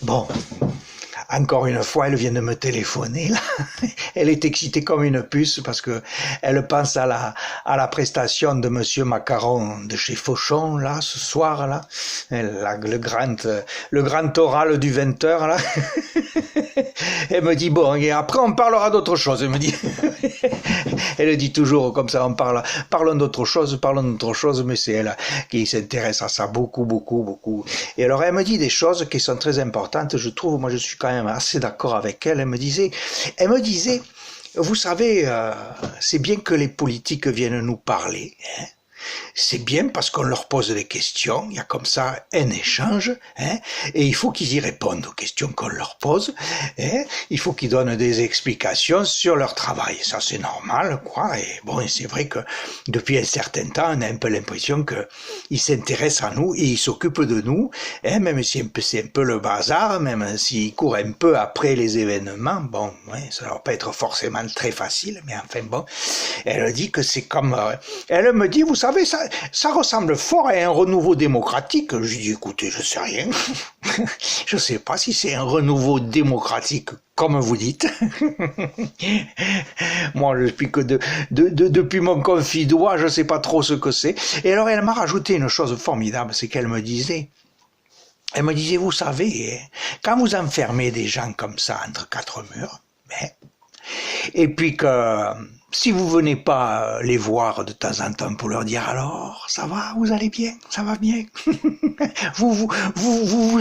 Bon, encore une fois, elle vient de me téléphoner, là. Elle est excitée comme une puce parce que elle pense à la prestation de Monsieur Macaron de chez Fauchon, là, ce soir, là. Le grand oral du 20h, là. Elle me dit, bon, et après on parlera d'autre chose, elle me dit. Elle dit toujours comme ça, parlons d'autre chose, mais c'est elle qui s'intéresse à ça beaucoup, beaucoup, beaucoup. Et alors elle me dit des choses qui sont très importantes, je trouve, moi je suis quand même assez d'accord avec elle. Elle me disait, vous savez, c'est bien que les politiques viennent nous parler, hein. C'est bien parce qu'on leur pose des questions, il y a comme ça un échange, hein, et il faut qu'ils y répondent aux questions qu'on leur pose, hein, il faut qu'ils donnent des explications sur leur travail, ça c'est normal, quoi, et bon, c'est vrai que depuis un certain temps, on a un peu l'impression qu'ils s'intéressent à nous et ils s'occupent de nous, hein, même si c'est un peu le bazar, même s'ils courent un peu après les événements, bon, ouais, ça va pas être forcément très facile, mais enfin bon, elle dit que c'est comme, elle me dit, vous savez, ça ressemble fort à un renouveau démocratique. Je dis, écoutez, je sais rien. Je sais pas si c'est un renouveau démocratique, comme vous dites. Moi, je suis que depuis mon confidois, je sais pas trop ce que c'est. Et alors, elle m'a rajouté une chose formidable, c'est qu'elle me disait, vous savez, quand vous enfermez des gens comme ça entre quatre murs, et puis que si vous venez pas les voir de temps en temps pour leur dire alors, ça va, vous allez bien, ça va bien, vous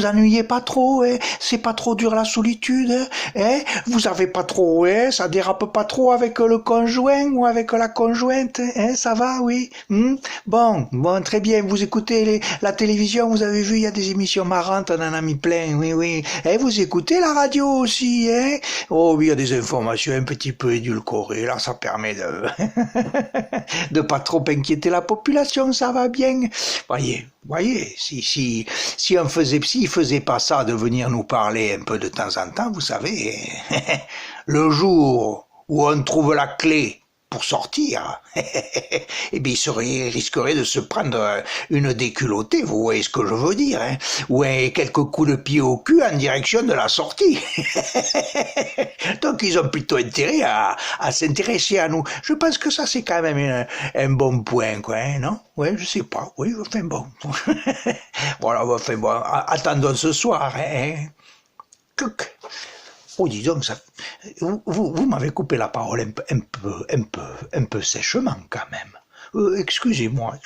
ennuyez pas trop, hein, c'est pas trop dur la solitude, hein, vous avez pas trop, hein, ça dérape pas trop avec le conjoint ou avec la conjointe, hein, ça va, oui, bon, très bien, vous écoutez la télévision, vous avez vu, il y a des émissions marrantes, on en a mis plein, oui, et vous écoutez la radio aussi, hein, oh oui, il y a des informations un petit peu édulcorées, là, ça permet de pas trop inquiéter la population, ça va bien. Voyez, s'il faisait pas ça de venir nous parler un peu de temps en temps, vous savez, le jour où on trouve la clé pour sortir, eh bien, il risquerait de se prendre une déculottée, vous voyez ce que je veux dire, hein, ou quelques coups de pied au cul en direction de la sortie. Donc, ils ont plutôt intérêt à s'intéresser à nous. Je pense que ça, c'est quand même un bon point, quoi, hein, non? Ouais, je sais pas, oui, enfin bon. Voilà, enfin bon, attendons ce soir, hein. Oh, dis donc, vous m'avez coupé la parole un peu sèchement, quand même. Excusez-moi.